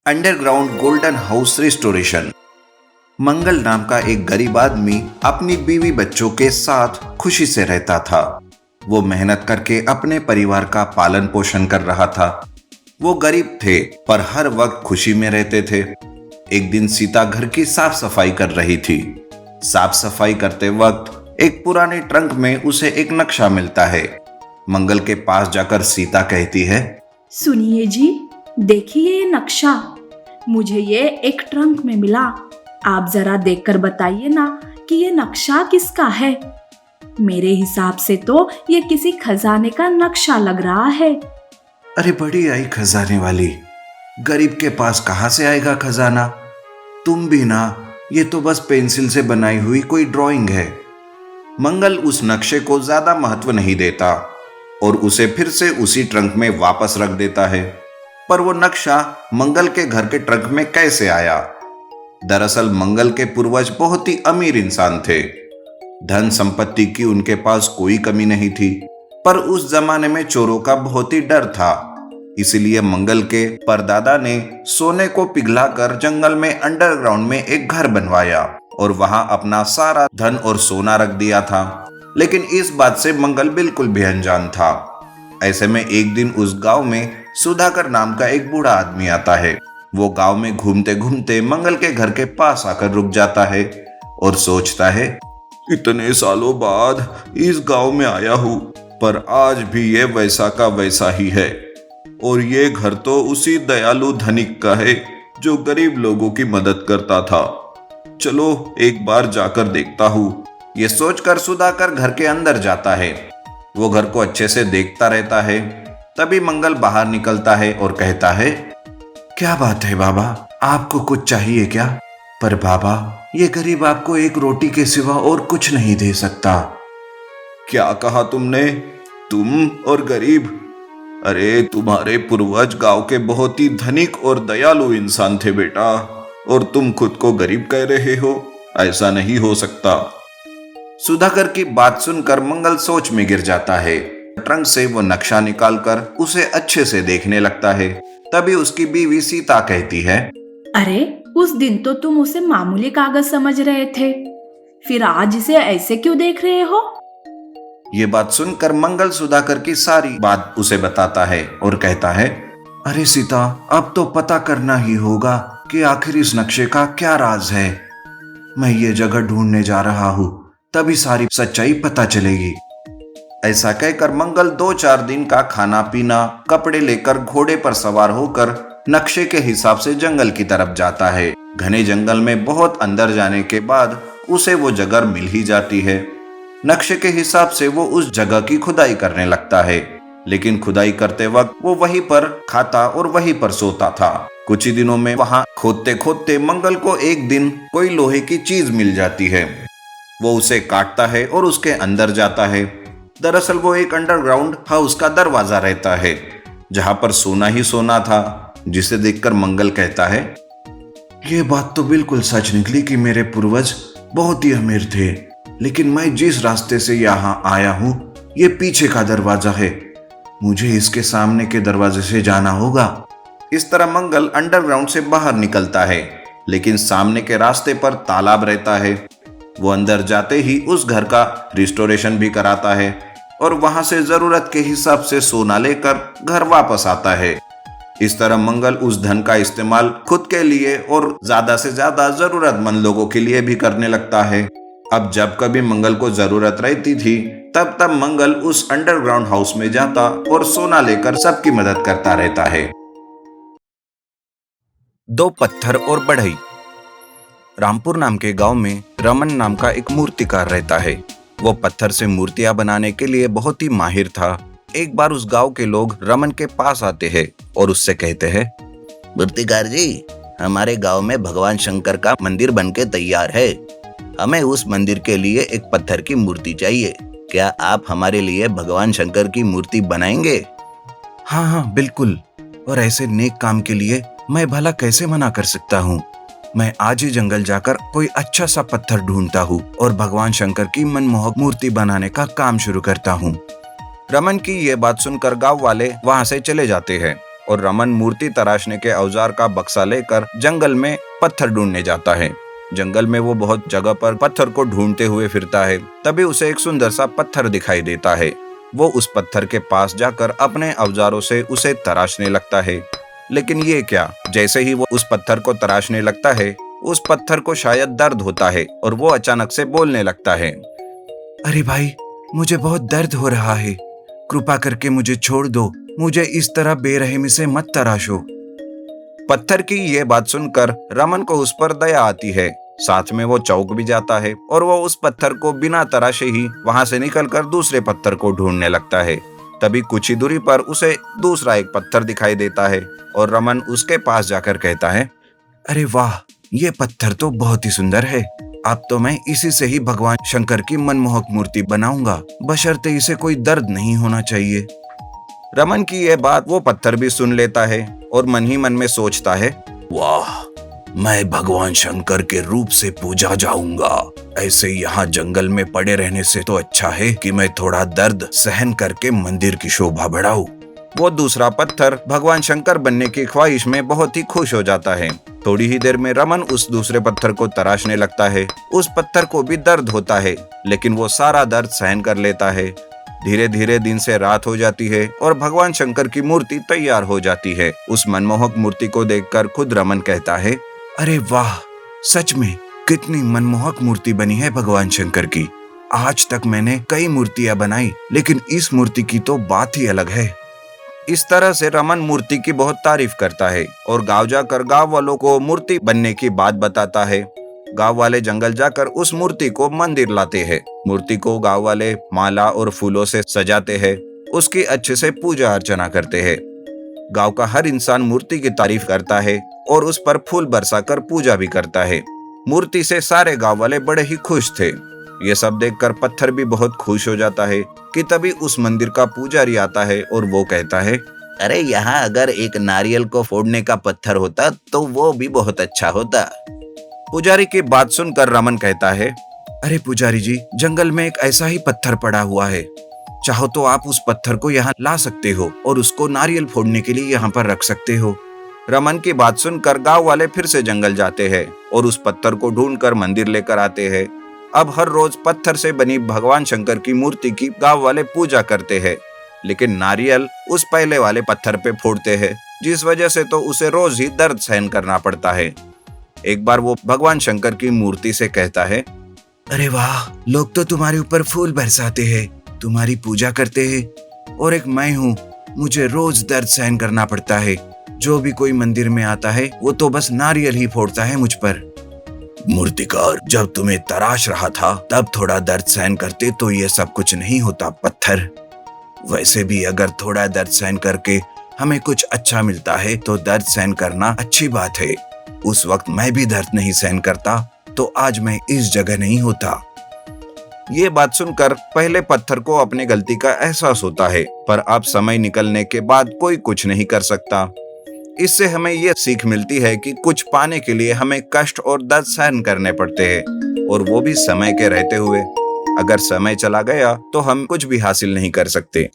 Underground golden house restoration. Mangal नाम का एक गरीब आदमी अपनी बीवी बच्चों के साथ खुशी से रहता था। वो मेहनत करके अपने परिवार का पालन पोषण कर रहा था। वो गरीब थे पर हर वक्त खुशी में रहते थे। एक दिन सीता घर की साफ सफाई कर रही थी। साफ सफाई करते वक्त एक पुराने ट्रंक में उसे एक नक्शा मिलता है। मंगल के पास जाकर सीता कहती है, सुनिए जी, देखिए ये नक्शा मुझे ये एक ट्रंक में मिला। आप जरा देखकर बताइए ना कि ये नक्शा किसका है। मेरे हिसाब से तो ये किसी खजाने का नक्शा लग रहा है। अरे बड़ी आई खजाने वाली, गरीब के पास कहां से आएगा खजाना। तुम भी ना, ये तो बस पेंसिल से बनाई हुई कोई ड्राइंग है। मंगल उस नक्शे को ज्यादा महत्व नहीं देता और उसे फिर से उसी ट्रंक में वापस रख देता है। पर वो नक्शा मंगल के घर के ट्रंक में कैसे आया? दरअसल मंगल के पूर्वज बहुत ही अमीर इंसान थे। धन संपत्ति की उनके पास कोई कमी नहीं थी, पर उस जमाने में चोरों का बहुत ही डर था। इसलिए मंगल के परदादा ने सोने को पिघलाकर जंगल में अंडरग्राउंड में एक घर बनवाया और वहां अपना सारा धन और सोना रख दिया था। लेकिन इस बात से मंगल बिल्कुल भी अनजान था। ऐसे में एक दिन उस गांव में सुधाकर नाम का एक बूढ़ा आदमी आता है। वो गांव में घूमते घूमते मंगल के घर के पास आकर रुक जाता है और सोचता है, इतने सालों बाद इस गांव में आया हूं, पर आज भी ये वैसा का वैसा ही है। और ये घर तो उसी दयालु धनिक का है जो गरीब लोगों की मदद करता था। चलो एक बार जाकर देखता हूं। ये सोचकर सुधाकर घर के अंदर जाता है। वो घर को अच्छे से देखता रहता है। तभी मंगल बाहर निकलता है और कहता है, क्या बात है बाबा, आपको कुछ चाहिए क्या? पर बाबा, ये गरीब आपको एक रोटी के सिवा और कुछ नहीं दे सकता। क्या कहा तुमने? तुम और गरीब? अरे तुम्हारे पूर्वज गांव के बहुत ही धनिक और दयालु इंसान थे बेटा, और तुम खुद को गरीब कह रहे हो? ऐसा नहीं हो सकता। सुधाकर की बात सुनकर मंगल सोच में गिर जाता है। ट्रंक से वो नक्शा निकालकर उसे अच्छे से देखने लगता है। तभी उसकी बीवी सीता कहती है, अरे उस दिन तो तुम उसे मामूली कागज समझ रहे थे, फिर आज इसे ऐसे क्यों देख रहे हो? ये बात सुनकर मंगल सुधाकर की सारी बात उसे बताता है और कहता है, अरे सीता, अब तो पता करना ही होगा कि आखिर इस नक्शे का क्या राज है। मैं ये जगह ढूंढने जा रहा हूँ, तभी सारी सच्चाई पता चलेगी। ऐसा कहकर मंगल 2-4 दिन का खाना पीना, कपड़े लेकर घोड़े पर सवार होकर नक्शे के हिसाब से जंगल की तरफ जाता है। घने जंगल में बहुत अंदर जाने के बाद उसे वो जगह मिल ही जाती है। नक्शे के हिसाब से वो उस जगह की खुदाई करने लगता है। लेकिन खुदाई करते वक्त वो वहीं पर खाता और वहीं पर सोता था। कुछ ही दिनों में वहां खोदते खोदते मंगल को एक दिन कोई लोहे की चीज मिल जाती है। वो उसे काटता है और उसके अंदर जाता है। दरअसल वो एक अंडरग्राउंड हाउस का दरवाजा रहता है, जहां पर सोना ही सोना था, जिसे देखकर मंगल कहता है, ये बात तो बिल्कुल सच निकली कि मेरे पूर्वज बहुत ही अमीर थे, लेकिन मैं जिस रास्ते से यहाँ आया हूँ, ये पीछे का दरवाजा है। मुझे इसके सामने के दरवाजे से जाना होगा। इस तरह मंगल अंडरग्राउंड से बाहर निकलता है, लेकिन सामने के रास्ते पर तालाब रहता है। वो अंदर जाते ही उस घर का रिस्टोरेशन भी कराता है और वहां से जरूरत के हिसाब से सोना लेकर घर वापस आता है। इस तरह मंगल उस धन का इस्तेमाल खुद के लिए और ज्यादा से ज्यादा जरूरतमंद लोगों के लिए भी करने लगता है। अब जब कभी मंगल को जरूरत रहती थी, तब तब मंगल उस अंडरग्राउंड हाउस में जाता और सोना लेकर सबकी मदद करता रहता है। 2 पत्थर और बढ़ई। रामपुर नाम के गांव में रमन नाम का एक मूर्तिकार रहता है। वो पत्थर से मूर्तियां बनाने के लिए बहुत ही माहिर था। एक बार उस गांव के लोग रमन के पास आते हैं और उससे कहते हैं, मूर्तिकार जी, हमारे गांव में भगवान शंकर का मंदिर बनके तैयार है। हमें उस मंदिर के लिए एक पत्थर की मूर्ति चाहिए। क्या आप हमारे लिए भगवान शंकर की मूर्ति बनाएंगे? हाँ हाँ बिल्कुल, और ऐसे नेक काम के लिए मैं भला कैसे मना कर सकता हूँ। मैं आज ही जंगल जाकर कोई अच्छा सा पत्थर ढूंढता हूँ और भगवान शंकर की मनमोहक मूर्ति बनाने का काम शुरू करता हूँ। रमन की ये बात सुनकर गांव वाले वहां से चले जाते हैं और रमन मूर्ति तराशने के औजार का बक्सा लेकर जंगल में पत्थर ढूंढने जाता है। जंगल में वो बहुत जगह पर पत्थर को ढूंढते हुए फिरता है। तभी उसे एक सुंदर सा पत्थर दिखाई देता है। वो उस पत्थर के पास जाकर अपने औजारों से उसे तराशने लगता है। लेकिन ये क्या, जैसे ही वो उस पत्थर को तराशने लगता है, उस पत्थर को शायद दर्द होता है और वो अचानक से बोलने लगता है, अरे भाई, मुझे बहुत दर्द हो रहा है, कृपा करके मुझे छोड़ दो, मुझे इस तरह बेरहमी से मत तराशो। पत्थर की ये बात सुनकर रमन को उस पर दया आती है। साथ में वो चौंक भी जाता है और वो उस पत्थर को बिना तराशे ही वहां से निकलकर दूसरे पत्थर को ढूंढने लगता है। तभी कुछ ही दूरी पर उसे दूसरा एक पत्थर दिखाई देता है और रमन उसके पास जाकर कहता है, अरे वाह, ये पत्थर तो बहुत ही सुंदर है। अब तो मैं इसी से ही भगवान शंकर की मनमोहक मूर्ति बनाऊंगा, बशर्ते इसे कोई दर्द नहीं होना चाहिए। रमन की यह बात वो पत्थर भी सुन लेता है और मन ही मन में सोचता है, वाह, मैं भगवान शंकर के रूप से पूजा जाऊंगा। ऐसे यहाँ जंगल में पड़े रहने से तो अच्छा है कि मैं थोड़ा दर्द सहन करके मंदिर की शोभा बढ़ाऊं। वो दूसरा पत्थर भगवान शंकर बनने की ख्वाहिश में बहुत ही खुश हो जाता है। थोड़ी ही देर में रमन उस दूसरे पत्थर को तराशने लगता है। उस पत्थर को भी दर्द होता है, लेकिन वो सारा दर्द सहन कर लेता है। धीरे धीरे दिन से रात हो जाती है और भगवान शंकर की मूर्ति तैयार हो जाती है। उस मनमोहक मूर्ति को देखकर खुद रमन कहता है, अरे वाह, सच में कितनी मनमोहक मूर्ति बनी है भगवान शंकर की। आज तक मैंने कई मूर्तियां बनाई, लेकिन इस मूर्ति की तो बात ही अलग है। इस तरह से रमन मूर्ति की बहुत तारीफ करता है और गांव जाकर गांव वालों को मूर्ति बनने की बात बताता है। गांव वाले जंगल जाकर उस मूर्ति को मंदिर लाते हैं। मूर्ति को गांव वाले माला और फूलों से सजाते हैं। उसकी अच्छे से पूजा अर्चना करते हैं। गांव का हर इंसान मूर्ति की तारीफ करता है और उस पर फूल बरसाकर पूजा भी करता है। मूर्ति से सारे गांव वाले बड़े ही खुश थे। ये सब देखकर पत्थर भी बहुत खुश हो जाता है कि तभी उस मंदिर का पुजारी आता है और वो कहता है, अरे यहाँ अगर एक नारियल को फोड़ने का पत्थर होता तो वो भी बहुत अच्छा होता। पुजारी की बात सुनकर रमन कहता है, अरे पुजारी जी, जंगल में एक ऐसा ही पत्थर पड़ा हुआ है। चाहो तो आप उस पत्थर को यहाँ ला सकते हो और उसको नारियल फोड़ने के लिए यहाँ पर रख सकते हो। रमन की बात सुनकर गांव वाले फिर से जंगल जाते हैं और उस पत्थर को ढूंढकर मंदिर लेकर आते हैं। अब हर रोज पत्थर से बनी भगवान शंकर की मूर्ति की गांव वाले पूजा करते हैं, लेकिन नारियल उस पहले वाले पत्थर पे फोड़ते हैं, जिस वजह से तो उसे रोज ही दर्द सहन करना पड़ता है। एक बार वो भगवान शंकर की मूर्ति से कहता है, अरे वाह, लोग तो तुम्हारे ऊपर फूल बरसाते हैं, तुम्हारी पूजा करते हैं, और एक मैं हूँ, मुझे रोज दर्द सहन करना पड़ता है। जो भी कोई मंदिर में आता है वो तो बस नारियल ही फोड़ता है मुझ पर। मूर्तिकार, जब तुम्हें तराश रहा था तब थोड़ा दर्द सहन करते तो ये सब कुछ नहीं होता पत्थर। वैसे भी अगर थोड़ा दर्द सहन करके हमें कुछ अच्छा मिलता है तो दर्द सहन करना अच्छी बात है। उस वक्त मैं भी दर्द नहीं सहन करता तो आज मैं इस जगह नहीं होता। ये बात सुनकर पहले पत्थर को अपनी गलती का एहसास होता है, पर अब समय निकलने के बाद कोई कुछ नहीं कर सकता। इससे हमें यह सीख मिलती है कि कुछ पाने के लिए हमें कष्ट और दर्द सहन करने पड़ते हैं, और वो भी समय के रहते हुए। अगर समय चला गया तो हम कुछ भी हासिल नहीं कर सकते।